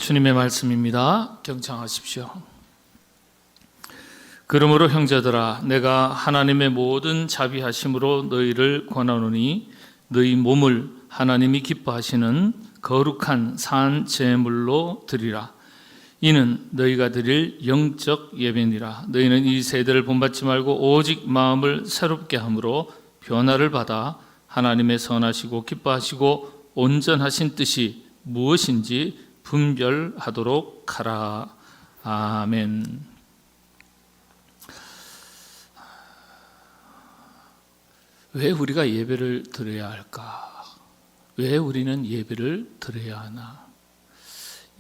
주님의 말씀입니다. 경청하십시오. 그러므로 형제들아, 내가 하나님의 모든 자비하심으로 너희를 권하노니 너희 몸을 하나님이 기뻐하시는 거룩한 산 제물로 드리라. 이는 너희가 드릴 영적 예배니라. 너희는 이 세대를 본받지 말고 오직 마음을 새롭게 함으로 변화를 받아 하나님의 선하시고 기뻐하시고 온전하신 뜻이 무엇인지 분별하도록 하라. 아멘. 왜 우리가 예배를 드려야 할까? 왜 우리는 예배를 드려야 하나?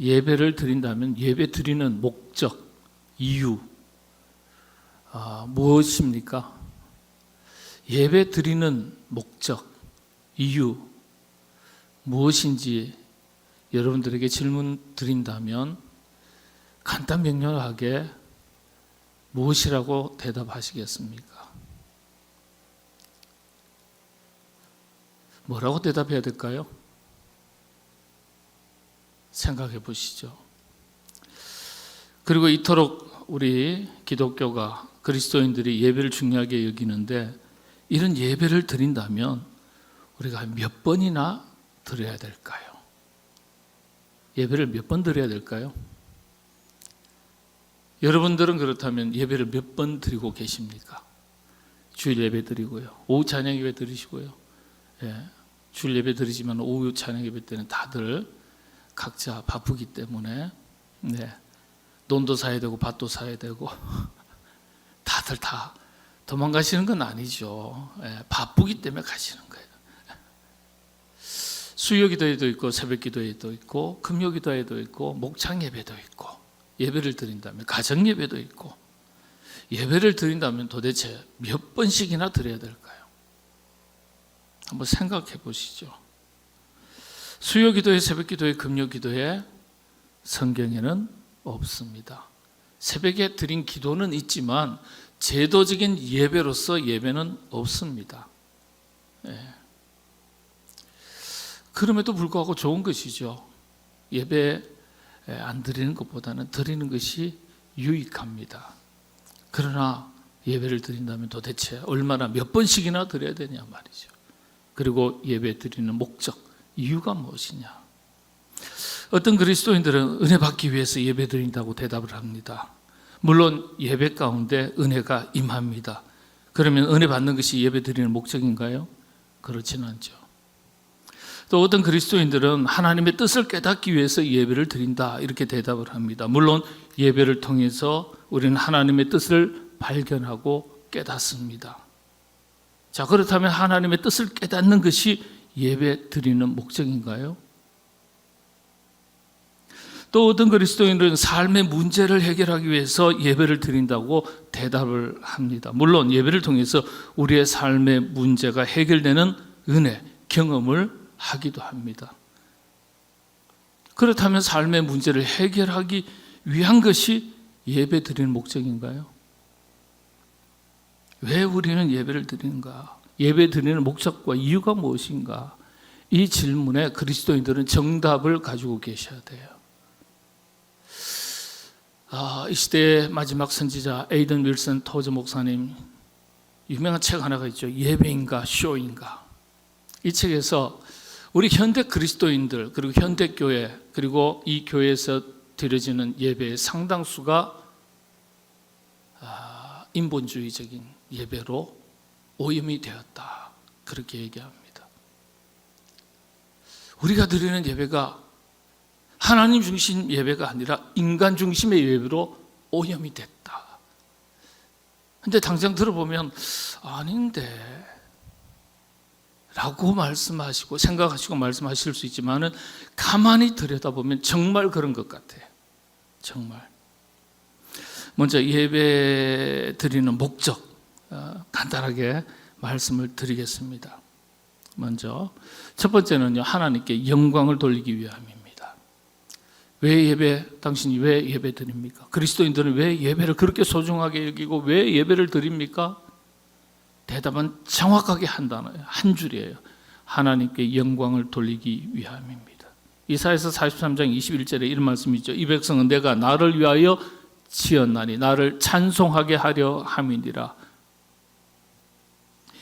예배를 드린다면 예배 드리는 목적, 이유 무엇입니까? 예배 드리는 목적, 이유 무엇인지 여러분들에게 질문 드린다면 간단명료하게 무엇이라고 대답하시겠습니까? 뭐라고 대답해야 될까요? 생각해 보시죠. 그리고 이토록 우리 기독교가, 그리스도인들이 예배를 중요하게 여기는데 이런 예배를 드린다면 우리가 몇 번이나 드려야 될까요? 예배를 몇 번 드려야 될까요? 여러분들은 그렇다면 예배를 몇 번 드리고 계십니까? 주일 예배 드리고요, 오후 찬양 예배 드리시고요. 주일 예배 드리지만 오후 찬양 예배 때는 다들 각자 바쁘기 때문에 논도 사야 되고 밭도 사야 되고 다들 다 도망가시는 건 아니죠. 바쁘기 때문에 가시는 거예요. 수요 기도회도 있고 새벽 기도회도 있고 금요 기도회도 있고 목창 예배도 있고, 예배를 드린다면 가정 예배도 있고, 예배를 드린다면 도대체 몇 번씩이나 드려야 될까요? 한번 생각해 보시죠. 수요 기도회, 새벽 기도회, 금요 기도회 성경에는 없습니다. 새벽에 드린 기도는 있지만 제도적인 예배로서 예배는 없습니다. 그럼에도 불구하고 좋은 것이죠. 예배 안 드리는 것보다는 드리는 것이 유익합니다. 그러나 예배를 드린다면 도대체 얼마나 몇 번씩이나 드려야 되냐 말이죠. 그리고 예배 드리는 목적, 이유가 무엇이냐? 어떤 그리스도인들은 은혜 받기 위해서 예배 드린다고 대답을 합니다. 물론 예배 가운데 은혜가 임합니다. 그러면 은혜 받는 것이 예배 드리는 목적인가요? 그렇지는 않죠. 또 어떤 그리스도인들은 하나님의 뜻을 깨닫기 위해서 예배를 드린다, 이렇게 대답을 합니다. 물론 예배를 통해서 우리는 하나님의 뜻을 발견하고 깨닫습니다. 자, 그렇다면 하나님의 뜻을 깨닫는 것이 예배 드리는 목적인가요? 또 어떤 그리스도인들은 삶의 문제를 해결하기 위해서 예배를 드린다고 대답을 합니다. 물론 예배를 통해서 우리의 삶의 문제가 해결되는 은혜, 경험을 하기도 합니다. 그렇다면 삶의 문제를 해결하기 위한 것이 예배 드리는 목적인가요? 왜 우리는 예배를 드리는가? 예배 드리는 목적과 이유가 무엇인가? 이 질문에 그리스도인들은 정답을 가지고 계셔야 돼요. 이 시대의 마지막 선지자 에이든 윌슨 토저 목사님 유명한 책 하나가 있죠. 예배인가 쇼인가. 이 책에서 우리 현대 그리스도인들, 그리고 현대 교회, 그리고 이 교회에서 드려지는 예배의 상당수가 인본주의적인 예배로 오염이 되었다, 그렇게 얘기합니다. 우리가 드리는 예배가 하나님 중심 예배가 아니라 인간 중심의 예배로 오염이 됐다. 근데 당장 들어보면 아닌데 라고 말씀하시고 생각하시고 말씀하실 수 있지만은 가만히 들여다보면 정말 그런 것 같아요. 정말. 먼저 예배 드리는 목적 간단하게 말씀을 드리겠습니다. 먼저 첫 번째는요, 하나님께 영광을 돌리기 위함입니다. 당신이 왜 예배 드립니까? 그리스도인들은 왜 예배를 그렇게 소중하게 여기고 왜 예배를 드립니까? 대답은 정확하게 한 단어예요. 한 줄이에요. 하나님께 영광을 돌리기 위함입니다. 이사야서 43장 21절에 이런 말씀이 있죠. 이 백성은 내가 나를 위하여 지었나니 나를 찬송하게 하려 함이니라.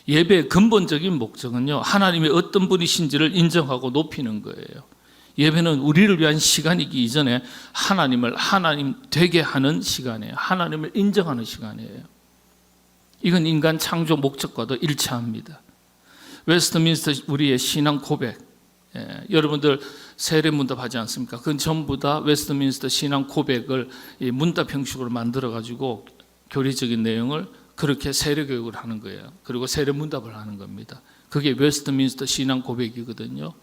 예배의 근본적인 목적은요, 하나님의 어떤 분이신지를 인정하고 높이는 거예요. 예배는 우리를 위한 시간이기 이전에 하나님을 하나님 되게 하는 시간이에요. 하나님을 인정하는 시간이에요. 이건 인간 창조 목적과도 일치합니다. 웨스트민스터 우리의 신앙 고백, 여러분들 세례문답 하지 않습니까? 그건 전부 다 웨스트민스터 신앙 고백을 문답 형식으로 만들어가지고 교리적인 내용을 그렇게 세례 교육을 하는 거예요. 그리고 세례 문답을 하는 겁니다. 그게 웨스트민스터 신앙 고백이거든요.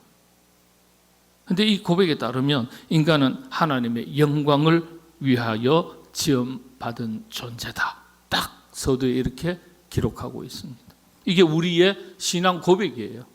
그런데 이 고백에 따르면 인간은 하나님의 영광을 위하여 지음받은 존재다. 딱 서두에 이렇게 기록하고 있습니다. 이게 우리의 신앙 고백이에요.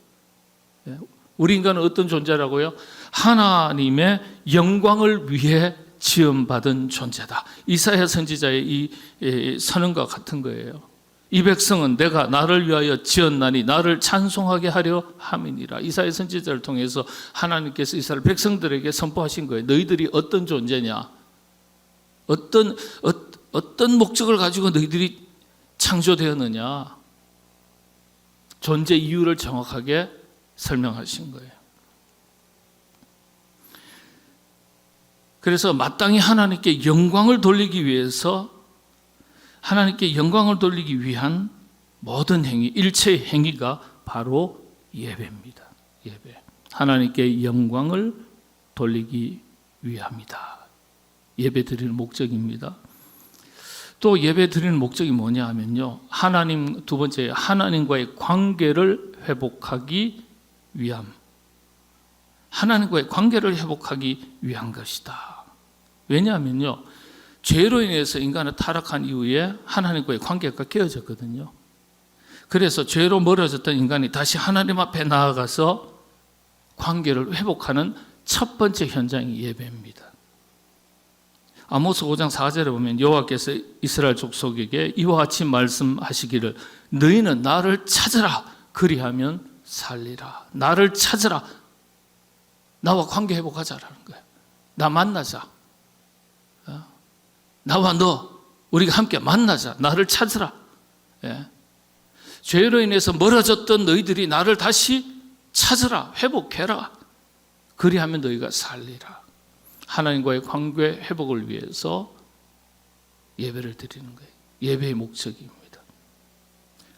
우리 인간은 어떤 존재라고요? 하나님의 영광을 위해 지음받은 존재다. 이사야 선지자의 이 선언과 같은 거예요. 이 백성은 내가 나를 위하여 지었나니 나를 찬송하게 하려 함이니라. 이사야 선지자를 통해서 하나님께서 이스라엘 백성들에게 선포하신 거예요. 너희들이 어떤 존재냐? 어떤 목적을 가지고 너희들이 창조되었느냐? 존재 이유를 정확하게 설명하신 거예요. 그래서 마땅히 하나님께 영광을 돌리기 위해서 하나님께 영광을 돌리기 위한 모든 행위, 일체의 행위가 바로 예배입니다. 예배. 하나님께 영광을 돌리기 위함이다. 예배 드리는 목적입니다. 또 예배 드리는 목적이 뭐냐 하면요. 두 번째, 하나님과의 관계를 회복하기 위함. 하나님과의 관계를 회복하기 위한 것이다. 왜냐하면요, 죄로 인해서 인간은 타락한 이후에 하나님과의 관계가 깨어졌거든요. 그래서 죄로 멀어졌던 인간이 다시 하나님 앞에 나아가서 관계를 회복하는 첫 번째 현장이 예배입니다. 아모스 5장 4절에 보면 여호와께서 이스라엘 족속에게 이와 같이 말씀하시기를 너희는 나를 찾으라 그리하면 살리라. 나를 찾으라. 나와 관계 회복하자라는 거예요. 나 만나자. 나와 너 우리가 함께 만나자. 나를 찾으라. 죄로 인해서 멀어졌던 너희들이 나를 다시 찾으라. 회복해라. 그리하면 너희가 살리라. 하나님과의 관계 회복을 위해서 예배를 드리는 거예요. 예배의 목적입니다.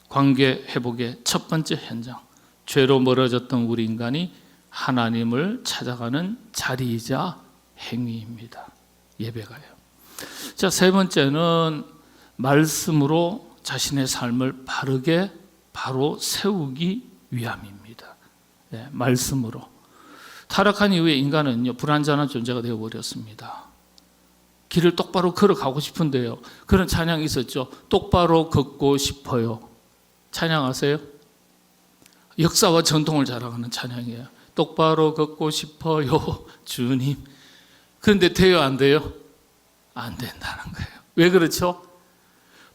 관계 회복의 첫 번째 현장. 죄로 멀어졌던 우리 인간이 하나님을 찾아가는 자리이자 행위입니다. 예배가요. 자, 세 번째는 말씀으로 자신의 삶을 바르게 바로 세우기 위함입니다. 말씀으로. 타락한 이후에 인간은요, 불완전한 존재가 되어버렸습니다. 길을 똑바로 걸어가고 싶은데요. 그런 찬양이 있었죠. 똑바로 걷고 싶어요. 찬양하세요? 역사와 전통을 자랑하는 찬양이에요. 똑바로 걷고 싶어요, 주님. 그런데 돼요, 안 돼요? 안 된다는 거예요. 왜 그렇죠?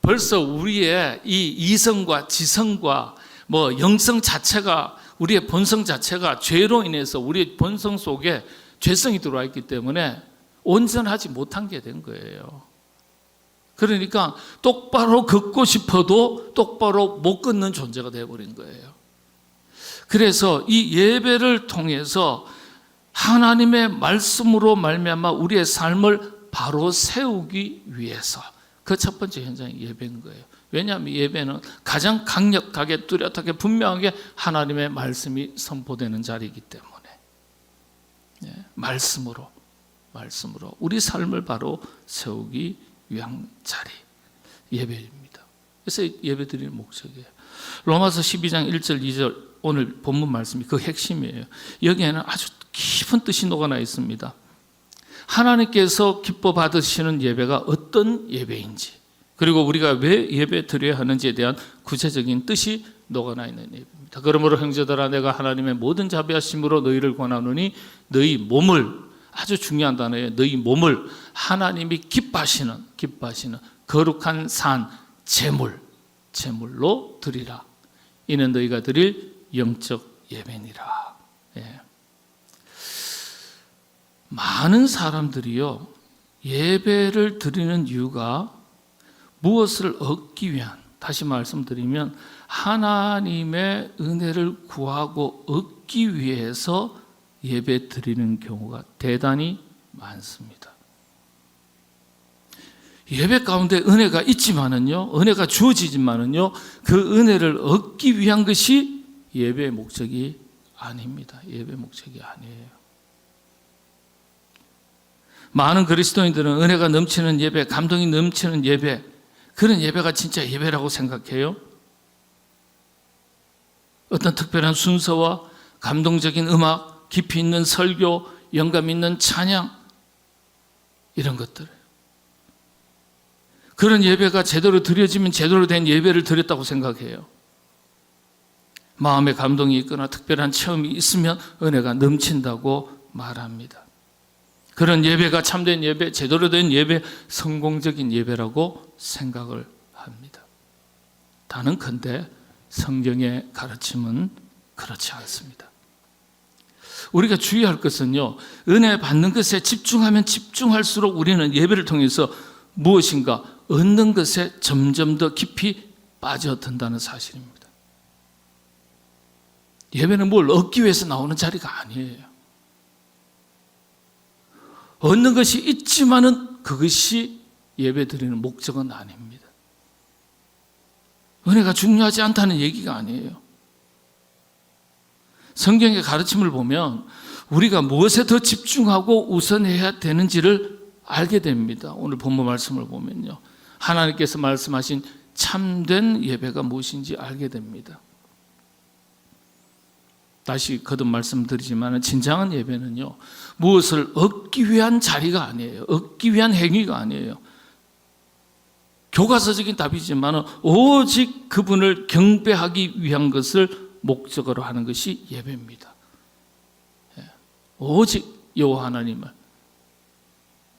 벌써 우리의 이 이성과 지성과 영성 자체가, 우리의 본성 자체가 죄로 인해서 우리의 본성 속에 죄성이 들어와 있기 때문에 온전하지 못한 게 된 거예요. 그러니까 똑바로 걷고 싶어도 똑바로 못 걷는 존재가 되어버린 거예요. 그래서 이 예배를 통해서 하나님의 말씀으로 말미암아 우리의 삶을 바로 세우기 위해서 그 첫 번째 현장이 예배인 거예요. 왜냐하면 예배는 가장 강력하게 뚜렷하게 분명하게 하나님의 말씀이 선포되는 자리이기 때문에 말씀으로 우리 삶을 바로 세우기 위한 자리, 예배입니다. 그래서 예배 드리는 목적이에요. 로마서 12장 1절 2절 오늘 본문 말씀이 그 핵심이에요. 여기에는 아주 깊은 뜻이 녹아나 있습니다. 하나님께서 기뻐 받으시는 예배가 어떤 예배인지, 그리고 우리가 왜 예배 드려야 하는지에 대한 구체적인 뜻이 녹아나 있는 예배입니다. 그러므로 형제들아, 내가 하나님의 모든 자비하심으로 너희를 권하노니 너희 몸을, 아주 중요한 단어예요. 너희 몸을 하나님이 기뻐하시는 거룩한 산 제물로 드리라. 이는 너희가 드릴 영적 예배니라. 많은 사람들이요, 예배를 드리는 이유가 무엇을 얻기 위한, 다시 말씀드리면 하나님의 은혜를 구하고 얻기 위해서 예배 드리는 경우가 대단히 많습니다. 예배 가운데 은혜가 있지만은요, 은혜가 주어지지만은요, 그 은혜를 얻기 위한 것이 예배의 목적이 아닙니다. 예배 목적이 아니에요. 많은 그리스도인들은 은혜가 넘치는 예배, 감동이 넘치는 예배, 그런 예배가 진짜 예배라고 생각해요. 어떤 특별한 순서와 감동적인 음악, 깊이 있는 설교, 영감 있는 찬양, 이런 것들, 그런 예배가 제대로 드려지면 제대로 된 예배를 드렸다고 생각해요. 마음의 감동이 있거나 특별한 체험이 있으면 은혜가 넘친다고 말합니다. 그런 예배가 참된 예배, 제대로 된 예배, 성공적인 예배라고 생각을 합니다. 단언컨대 성경의 가르침은 그렇지 않습니다. 우리가 주의할 것은요, 은혜 받는 것에 집중하면 집중할수록 우리는 예배를 통해서 무엇인가 얻는 것에 점점 더 깊이 빠져든다는 사실입니다. 예배는 뭘 얻기 위해서 나오는 자리가 아니에요. 얻는 것이 있지만은 그것이 예배 드리는 목적은 아닙니다. 은혜가 중요하지 않다는 얘기가 아니에요. 성경의 가르침을 보면 우리가 무엇에 더 집중하고 우선해야 되는지를 알게 됩니다. 오늘 본문 말씀을 보면요, 하나님께서 말씀하신 참된 예배가 무엇인지 알게 됩니다. 다시 거듭 말씀드리지만 진정한 예배는요, 무엇을 얻기 위한 자리가 아니에요. 얻기 위한 행위가 아니에요. 교과서적인 답이지만 오직 그분을 경배하기 위한 것을 목적으로 하는 것이 예배입니다. 오직 여호와 하나님을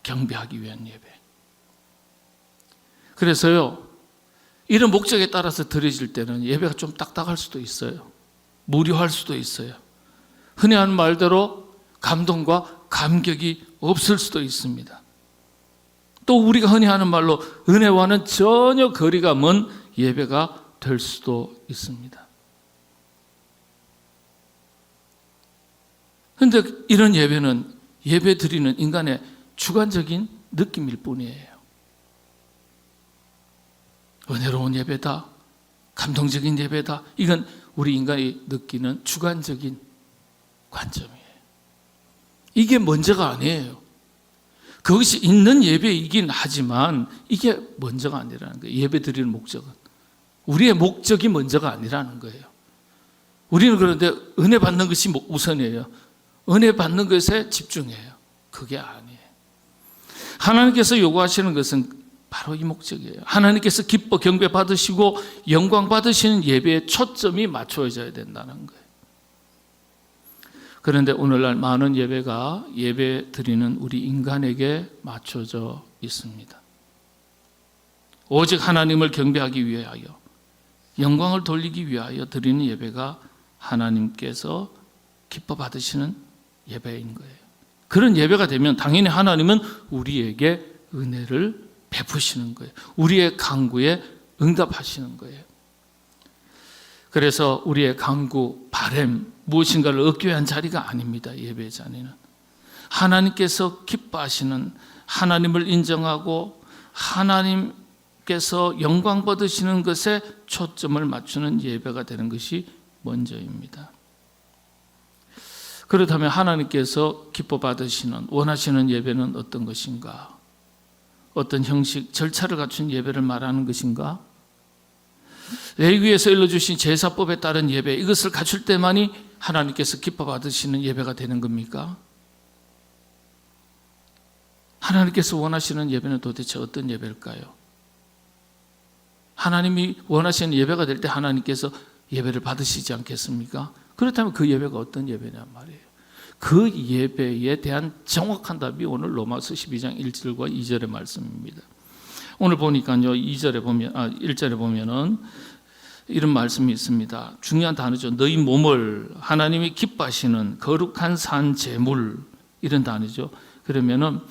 경배하기 위한 예배. 그래서요, 이런 목적에 따라서 드려질 때는 예배가 좀 딱딱할 수도 있어요. 무료할 수도 있어요. 흔히 하는 말대로 감동과 감격이 없을 수도 있습니다. 또 우리가 흔히 하는 말로 은혜와는 전혀 거리가 먼 예배가 될 수도 있습니다. 그런데 이런 예배는 예배 드리는 인간의 주관적인 느낌일 뿐이에요. 은혜로운 예배다, 감동적인 예배다, 이건 우리 인간이 느끼는 주관적인 관점이에요. 이게 먼저가 아니에요. 그것이 있는 예배이긴 하지만 이게 먼저가 아니라는 거예요. 예배 드리는 목적은 우리의 목적이 먼저가 아니라는 거예요. 우리는 그런데 은혜 받는 것이 우선이에요. 은혜 받는 것에 집중해요. 그게 아니에요. 하나님께서 요구하시는 것은 바로 이 목적이에요. 하나님께서 기뻐 경배 받으시고 영광 받으시는 예배에 초점이 맞춰져야 된다는 거예요. 그런데 오늘날 많은 예배가 예배 드리는 우리 인간에게 맞춰져 있습니다. 오직 하나님을 경배하기 위하여, 영광을 돌리기 위하여 드리는 예배가 하나님께서 기뻐 받으시는 예배인 거예요. 그런 예배가 되면 당연히 하나님은 우리에게 은혜를 베푸시는 거예요. 우리의 간구에 응답하시는 거예요. 그래서 우리의 간구, 바람, 무엇인가를 얻기 위한 자리가 아닙니다. 예배의 자리는 하나님께서 기뻐하시는, 하나님을 인정하고 하나님께서 영광 받으시는 것에 초점을 맞추는 예배가 되는 것이 먼저입니다. 그렇다면 하나님께서 기뻐 받으시는, 원하시는 예배는 어떤 것인가? 어떤 형식, 절차를 갖춘 예배를 말하는 것인가? 레위기에서 일러주신 제사법에 따른 예배, 이것을 갖출 때만이 하나님께서 기뻐 받으시는 예배가 되는 겁니까? 하나님께서 원하시는 예배는 도대체 어떤 예배일까요? 하나님이 원하시는 예배가 될 때 하나님께서 예배를 받으시지 않겠습니까? 그렇다면 그 예배가 어떤 예배냐 말이에요. 그 예배에 대한 정확한 답이 오늘 로마서 12장 1절과 2절의 말씀입니다. 오늘 보니까요, 1절에 보면은 이런 말씀이 있습니다. 중요한 단어죠. 너희 몸을 하나님이 기뻐하시는 거룩한 산 제물, 이런 단어죠. 그러면은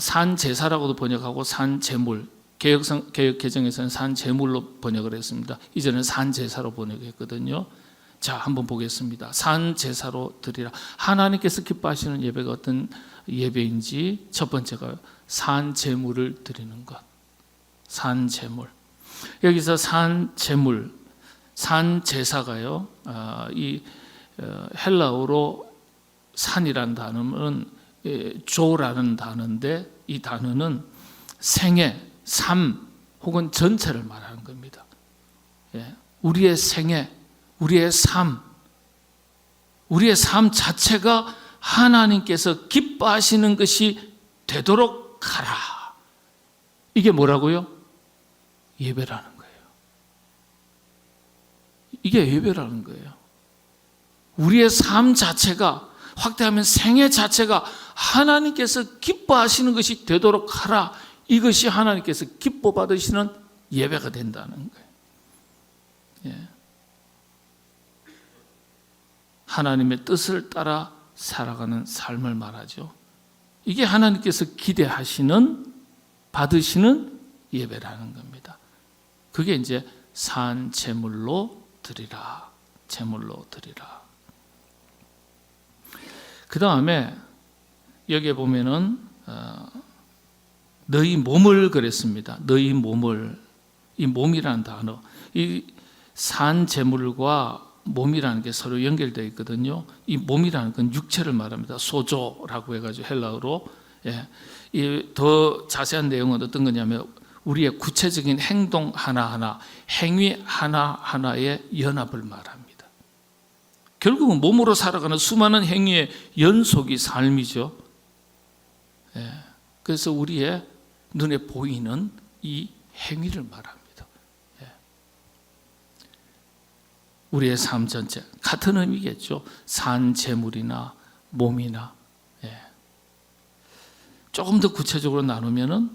산 제사라고도 번역하고 산 제물, 개역 개정에서는 산 제물로 번역을 했습니다. 이전에는 산 제사로 번역했거든요. 자, 한번 보겠습니다. 산 제사로 드리라. 하나님께서 기뻐하시는 예배가 어떤 예배인지 첫 번째가 산 제물을 드리는 것. 산 제물. 여기서 산 제물, 산 제사가요. 이 헬라어로 산이라는 단어는 조라는 단어인데 이 단어는 생애, 삶 혹은 전체를 말하는 겁니다. 우리의 생애, 우리의 삶 자체가 하나님께서 기뻐하시는 것이 되도록 하라. 이게 뭐라고요? 예배라는 거예요. 이게 예배라는 거예요. 우리의 삶 자체가, 확대하면 생애 자체가 하나님께서 기뻐하시는 것이 되도록 하라. 이것이 하나님께서 기뻐 받으시는 예배가 된다는 거예요. 하나님의 뜻을 따라 살아가는 삶을 말하죠. 이게 하나님께서 기대하시는, 받으시는 예배라는 겁니다. 그게 이제 산 제물로 드리라. 제물로 드리라. 그 다음에 여기에 보면은 너희 몸을 그랬습니다. 너희 몸을. 이 몸이라는 단어, 이 산 제물과 몸이라는 게 서로 연결되어 있거든요. 이 몸이라는 건 육체를 말합니다. 소조라고 해가지고 헬라어로. 더 자세한 내용은 어떤 거냐면 우리의 구체적인 행동 하나하나, 행위 하나하나의 연합을 말합니다. 결국은 몸으로 살아가는 수많은 행위의 연속이 삶이죠. 그래서 우리의 눈에 보이는 이 행위를 말합니다. 우리의 삶 전체 같은 의미겠죠. 산 제물이나 몸이나. 조금 더 구체적으로 나누면은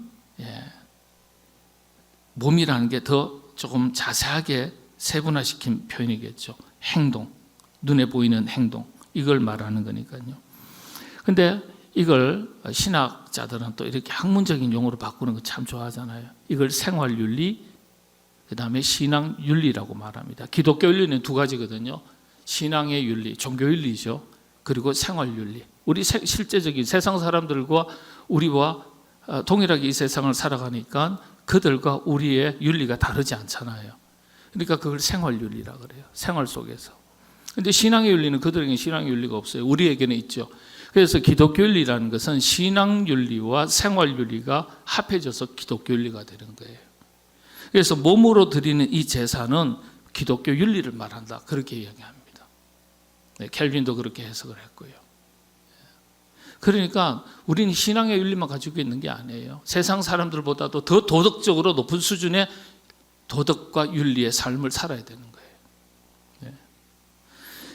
몸이라는 게 더 조금 자세하게 세분화시킨 표현이겠죠. 행동, 눈에 보이는 행동, 이걸 말하는 거니까요. 근데 이걸 신학자들은 또 이렇게 학문적인 용어로 바꾸는 거 참 좋아하잖아요. 이걸 생활윤리, 그 다음에 신앙윤리라고 말합니다. 기독교 윤리는 두 가지거든요. 신앙의 윤리, 종교윤리죠. 그리고 생활윤리. 우리 실제적인 세상 사람들과 우리와 동일하게 이 세상을 살아가니까 그들과 우리의 윤리가 다르지 않잖아요. 그러니까 그걸 생활윤리라고 그래요. 생활 속에서. 근데 신앙의 윤리는 그들에게는 신앙의 윤리가 없어요. 우리에게는 있죠. 그래서 기독교 윤리라는 것은 신앙윤리와 생활윤리가 합해져서 기독교 윤리가 되는 거예요. 그래서 몸으로 드리는 이 제사는 기독교 윤리를 말한다. 그렇게 이야기합니다. 켈빈도 그렇게 해석을 했고요. 그러니까 우리는 신앙의 윤리만 가지고 있는 게 아니에요. 세상 사람들보다도 더 도덕적으로 높은 수준의 도덕과 윤리의 삶을 살아야 되는 거예요.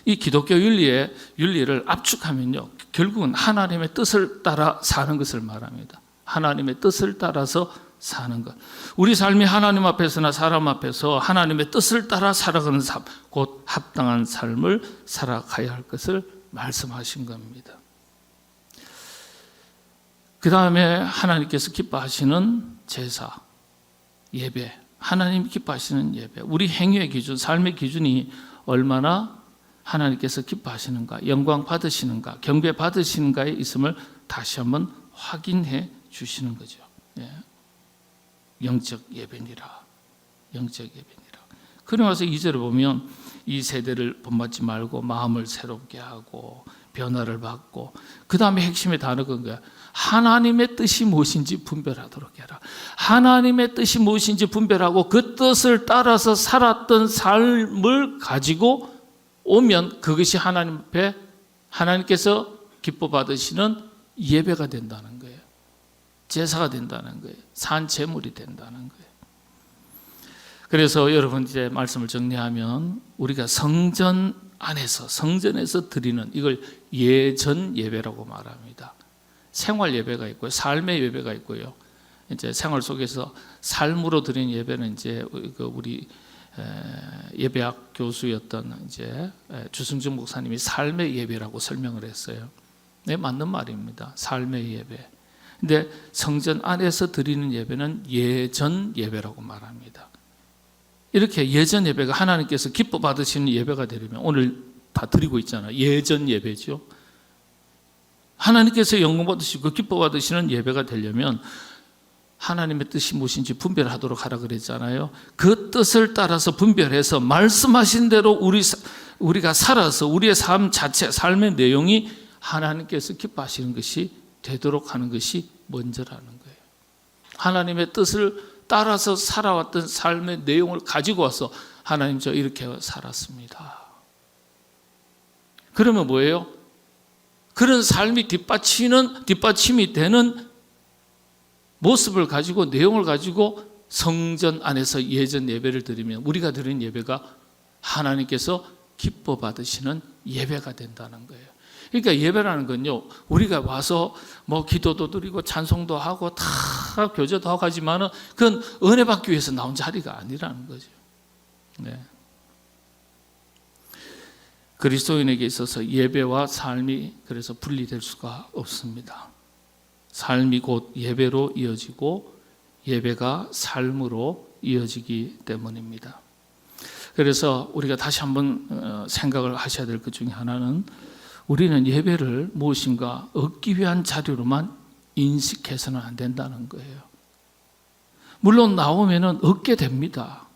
이 기독교 윤리를 압축하면요, 결국은 하나님의 뜻을 따라 사는 것을 말합니다. 하나님의 뜻을 따라서 사는 것. 우리 삶이 하나님 앞에서나 사람 앞에서 하나님의 뜻을 따라 살아가는 삶, 곧 합당한 삶을 살아가야 할 것을 말씀하신 겁니다. 그 다음에 하나님께서 기뻐하시는 제사, 예배, 하나님 기뻐하시는 예배. 우리 행위의 기준, 삶의 기준이 얼마나 하나님께서 기뻐하시는가, 영광 받으시는가, 경배 받으시는가에 있음을 다시 한번 확인해 주시는 거죠. 영적 예배니라. 영적 예배니라. 그러면서 2절을 보면 이 세대를 본받지 말고 마음을 새롭게 하고 변화를 받고, 그 다음에 핵심의 단어가 뭐야? 하나님의 뜻이 무엇인지 분별하도록 해라. 하나님의 뜻이 무엇인지 분별하고 그 뜻을 따라서 살았던 삶을 가지고 오면 그것이 하나님 앞에 하나님께서 기뻐 받으시는 예배가 된다는 거예요. 제사가 된다는 거예요. 산 제물이 된다는 거예요. 그래서 여러분 이제 말씀을 정리하면 우리가 성전 안에서, 성전에서 드리는 이걸 예전 예배라고 말합니다. 생활 예배가 있고요, 삶의 예배가 있고요. 이제 생활 속에서 삶으로 드리는 예배는 이제 우리 예배학 교수였던 이제 주승준 목사님이 삶의 예배라고 설명을 했어요. 네, 맞는 말입니다. 삶의 예배. 근데 성전 안에서 드리는 예배는 예전 예배라고 말합니다. 이렇게 예전 예배가 하나님께서 기뻐 받으시는 예배가 되려면 오늘 다 드리고 있잖아요. 예전 예배죠. 하나님께서 영광 받으시고 기뻐 받으시는 예배가 되려면 하나님의 뜻이 무엇인지 분별하도록 하라 그랬잖아요. 그 뜻을 따라서 분별해서 말씀하신 대로 우리가 살아서 우리의 삶 자체, 삶의 내용이 하나님께서 기뻐하시는 것이 되도록 하는 것이 먼저라는 거예요. 하나님의 뜻을 따라서 살아왔던 삶의 내용을 가지고 와서 하나님 저 이렇게 살았습니다. 그러면 뭐예요? 그런 삶이 뒷받침이 되는 모습을 가지고 내용을 가지고 성전 안에서 예전 예배를 드리면 우리가 드린 예배가 하나님께서 기뻐 받으시는 예배가 된다는 거예요. 그러니까 예배라는 건요, 우리가 와서 뭐 기도도 드리고 찬송도 하고 다 교제도 하고 하지만은 그건 은혜 받기 위해서 나온 자리가 아니라는 거죠. 네. 그리스도인에게 있어서 예배와 삶이 그래서 분리될 수가 없습니다. 삶이 곧 예배로 이어지고 예배가 삶으로 이어지기 때문입니다. 그래서 우리가 다시 한번 생각을 하셔야 될 것 중에 하나는 우리는 예배를 무엇인가 얻기 위한 자료로만 인식해서는 안 된다는 거예요. 물론 나오면은 얻게 됩니다.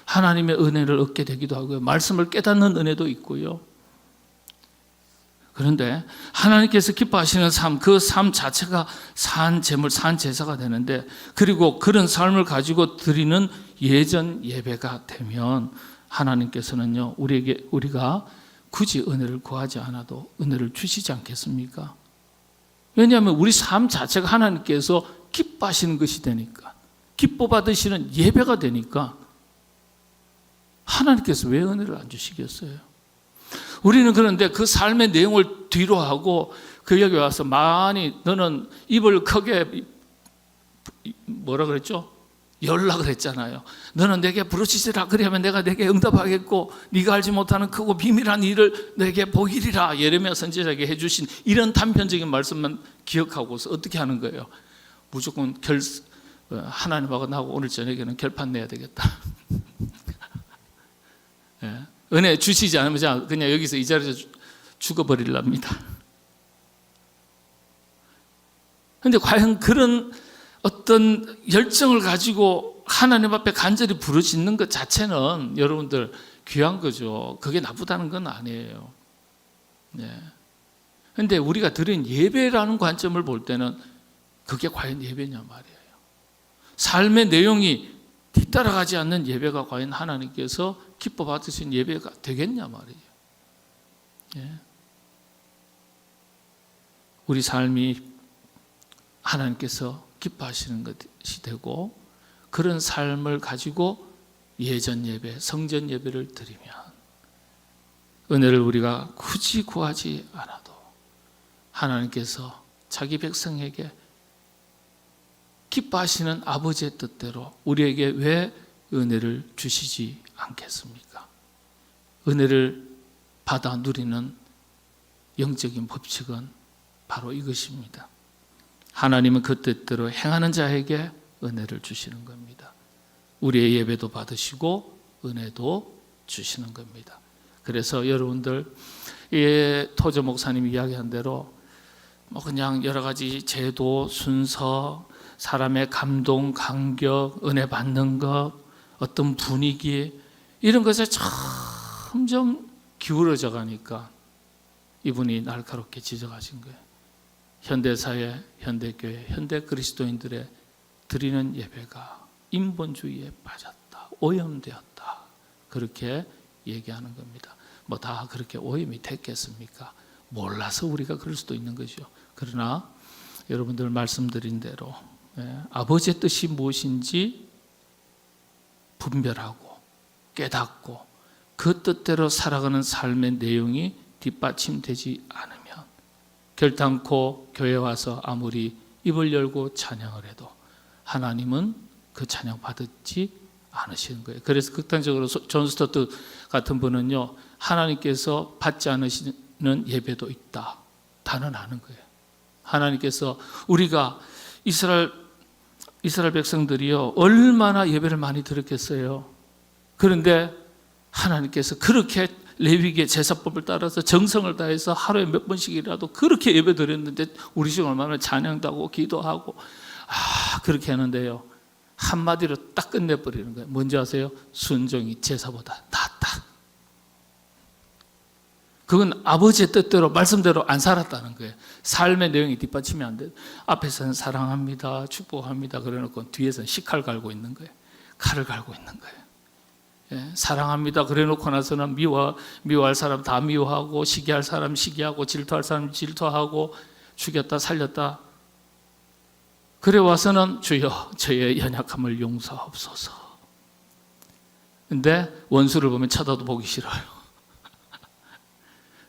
하나님의 은혜를 얻게 되기도 하고요. 말씀을 깨닫는 은혜도 있고요. 그런데 하나님께서 기뻐하시는 삶, 그 삶 자체가 산 제물, 산 제사가 되는데, 그리고 그런 삶을 가지고 드리는 예전 예배가 되면 하나님께서는요, 우리가 굳이 은혜를 구하지 않아도 은혜를 주시지 않겠습니까? 왜냐하면 우리 삶 자체가 하나님께서 기뻐하시는 것이 되니까, 기뻐 받으시는 예배가 되니까 하나님께서 왜 은혜를 안 주시겠어요? 우리는 그런데 그 삶의 내용을 뒤로 하고 그 여기 와서 많이 너는 입을 크게 뭐라 그랬죠? 열라 그랬잖아요. 너는 내게 부르짖으라 그러면 내가 내게 응답하겠고 네가 알지 못하는 크고 비밀한 일을 내게 보이리라. 예레미야 선지자에게 해주신 이런 단편적인 말씀만 기억하고서 어떻게 하는 거예요? 무조건 하나님하고 나하고 오늘 저녁에는 결판 내야 되겠다. 예. 은혜 주시지 않으면 그냥 여기서 이 자리에서 죽어버리랍니다. 그런데 과연 그런 어떤 열정을 가지고 하나님 앞에 간절히 부르짖는 것 자체는 여러분들 귀한 거죠. 그게 나쁘다는 건 아니에요. 그런데 우리가 드린 예배라는 관점을 볼 때는 그게 과연 예배냐 말이에요. 삶의 내용이 뒤따라가지 않는 예배가 과연 하나님께서 기뻐 받으신 예배가 되겠냐 말이에요. 예. 우리 삶이 하나님께서 기뻐하시는 것이 되고 그런 삶을 가지고 예전 예배, 성전 예배를 드리면 은혜를 우리가 굳이 구하지 않아도 하나님께서 자기 백성에게 기뻐하시는 아버지의 뜻대로 우리에게 왜 은혜를 주시지 않겠습니까? 은혜를 받아 누리는 영적인 법칙은 바로 이것입니다. 하나님은 그 뜻대로 행하는 자에게 은혜를 주시는 겁니다. 우리의 예배도 받으시고 은혜도 주시는 겁니다. 그래서 여러분들 토저 목사님이 이야기한 대로 뭐 그냥 여러 가지 제도, 순서, 사람의 감동, 감격, 은혜 받는 것, 어떤 분위기 이런 것에 점점 기울어져 가니까 이분이 날카롭게 지적하신 거예요. 현대사회, 현대교회, 현대 그리스도인들의 드리는 예배가 인본주의에 빠졌다, 오염되었다 그렇게 얘기하는 겁니다. 뭐 다 그렇게 오염이 됐겠습니까? 몰라서 우리가 그럴 수도 있는 거죠. 그러나 여러분들 말씀드린 대로 아버지의 뜻이 무엇인지 분별하고 깨닫고 그 뜻대로 살아가는 삶의 내용이 뒷받침되지 않으면 결단코 교회에 와서 아무리 입을 열고 찬양을 해도 하나님은 그 찬양 받지 않으시는 거예요. 그래서 극단적으로 존 스토트 같은 분은요, 하나님께서 받지 않으시는 예배도 있다. 단언하는 거예요. 하나님께서 우리가 이스라엘 백성들이요 얼마나 예배를 많이 드렸겠어요. 그런데 하나님께서 그렇게 레위기의 제사법을 따라서 정성을 다해서 하루에 몇 번씩이라도 그렇게 예배 드렸는데 우리 지금 얼마나 찬양도 하고 기도하고 그렇게 하는데요 한마디로 딱 끝내버리는 거예요. 뭔지 아세요? 순종이 제사보다 낫다. 그건 아버지의 뜻대로 말씀대로 안 살았다는 거예요. 삶의 내용이 뒷받침이 안 돼요. 앞에서는 사랑합니다 축복합니다 그래놓고 뒤에서는 식칼 갈고 있는 거예요. 칼을 갈고 있는 거예요. 예, 사랑합니다 그래놓고 나서는 미워할 사람 다 미워하고 시기할 사람 시기하고 질투할 사람 질투하고 죽였다 살렸다. 그래 와서는 주여 저의 연약함을 용서하옵소서. 근데 원수를 보면 쳐다도 보기 싫어요.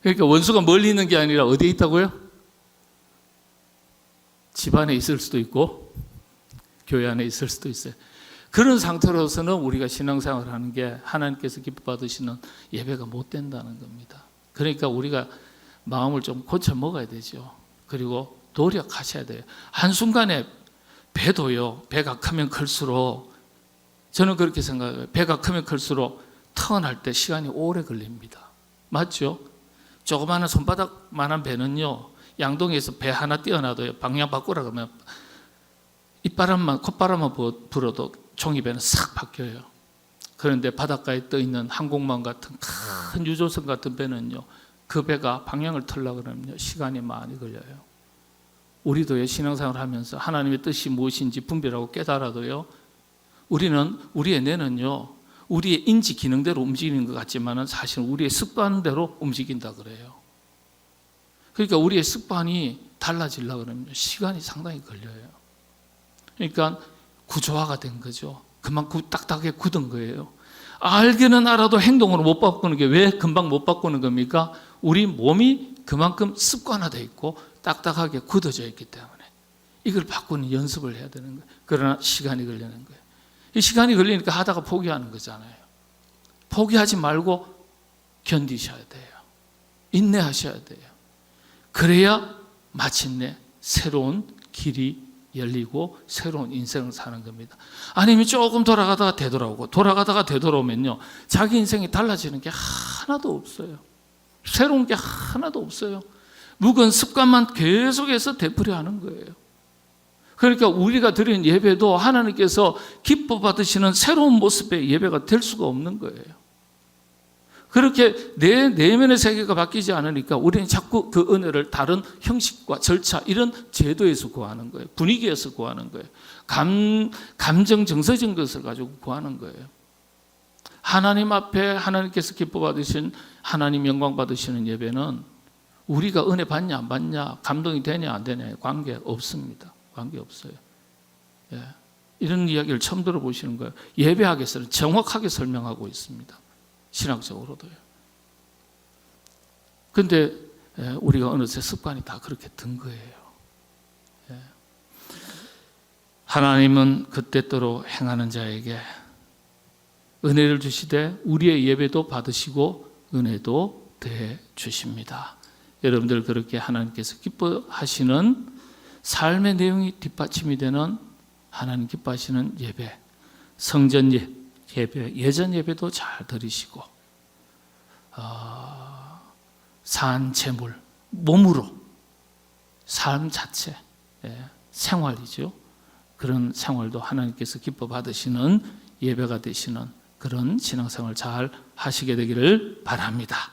그러니까 원수가 멀리 있는 게 아니라 어디에 있다고요? 집 안에 있을 수도 있고 교회 안에 있을 수도 있어요. 그런 상태로서는 우리가 신앙생활을 하는 게 하나님께서 기뻐 받으시는 예배가 못 된다는 겁니다. 그러니까 우리가 마음을 좀 고쳐 먹어야 되죠. 그리고 노력하셔야 돼요. 한순간에 배도요, 배가 크면 클수록 저는 그렇게 생각해요. 배가 크면 클수록 턴할 때 시간이 오래 걸립니다. 맞죠? 조그마한 손바닥만한 배는요, 양동이에서 배 하나 띄어놔도요, 방향 바꾸라 그러면 콧바람만 불어도 종이배는 싹 바뀌어요. 그런데 바닷가에 떠 있는 항공모함 같은 큰 유조선 같은 배는요, 그 배가 방향을 틀려고 그러면요, 시간이 많이 걸려요. 우리도요, 신앙생활을 하면서 하나님의 뜻이 무엇인지 분별하고 깨달아도요, 우리는 우리의 뇌는요, 우리의 인지 기능대로 움직이는 것 같지만은 사실은 우리의 습관대로 움직인다 그래요. 그러니까 우리의 습관이 달라지려고 그러면 시간이 상당히 걸려요. 그러니까 구조화가 된 거죠. 그만큼 딱딱하게 굳은 거예요. 알기는 알아도 행동으로 못 바꾸는 게 왜 금방 못 바꾸는 겁니까? 우리 몸이 그만큼 습관화되어 있고 딱딱하게 굳어져 있기 때문에 이걸 바꾸는 연습을 해야 되는 거예요. 그러나 시간이 걸리는 거예요. 이 시간이 걸리니까 하다가 포기하는 거잖아요. 포기하지 말고 견디셔야 돼요. 인내하셔야 돼요. 그래야 마침내 새로운 길이 열리고 새로운 인생을 사는 겁니다. 아니면 조금 돌아가다가 되돌아오고 돌아가다가 되돌아오면요, 자기 인생이 달라지는 게 하나도 없어요. 새로운 게 하나도 없어요. 묵은 습관만 계속해서 되풀이 하는 거예요. 그러니까 우리가 드리는 예배도 하나님께서 기뻐 받으시는 새로운 모습의 예배가 될 수가 없는 거예요. 그렇게 내 내면의 세계가 바뀌지 않으니까 우리는 자꾸 그 은혜를 다른 형식과 절차 이런 제도에서 구하는 거예요. 분위기에서 구하는 거예요. 감정 정서적인 것을 가지고 구하는 거예요. 하나님 앞에 하나님께서 기뻐 받으신 하나님 영광 받으시는 예배는 우리가 은혜 받냐 안 받냐 감동이 되냐 안 되냐에 관계 없습니다. 관계 없어요. 예. 이런 이야기를 처음 들어보시는 거예요. 예배학에서는 정확하게 설명하고 있습니다. 신학적으로도요. 그런데 우리가 어느새 습관이 다 그렇게 든 거예요. 예. 하나님은 그때대로 행하는 자에게 은혜를 주시되 우리의 예배도 받으시고 은혜도 더해 주십니다. 여러분들 그렇게 하나님께서 기뻐하시는 삶의 내용이 뒷받침이 되는 하나님 기뻐하시는 예배, 성전 예배, 예전 예배도 잘 드리시고 산 제물, 몸으로 삶 자체, 생활이죠. 그런 생활도 하나님께서 기뻐 받으시는 예배가 되시는 그런 신앙생활 잘 하시게 되기를 바랍니다.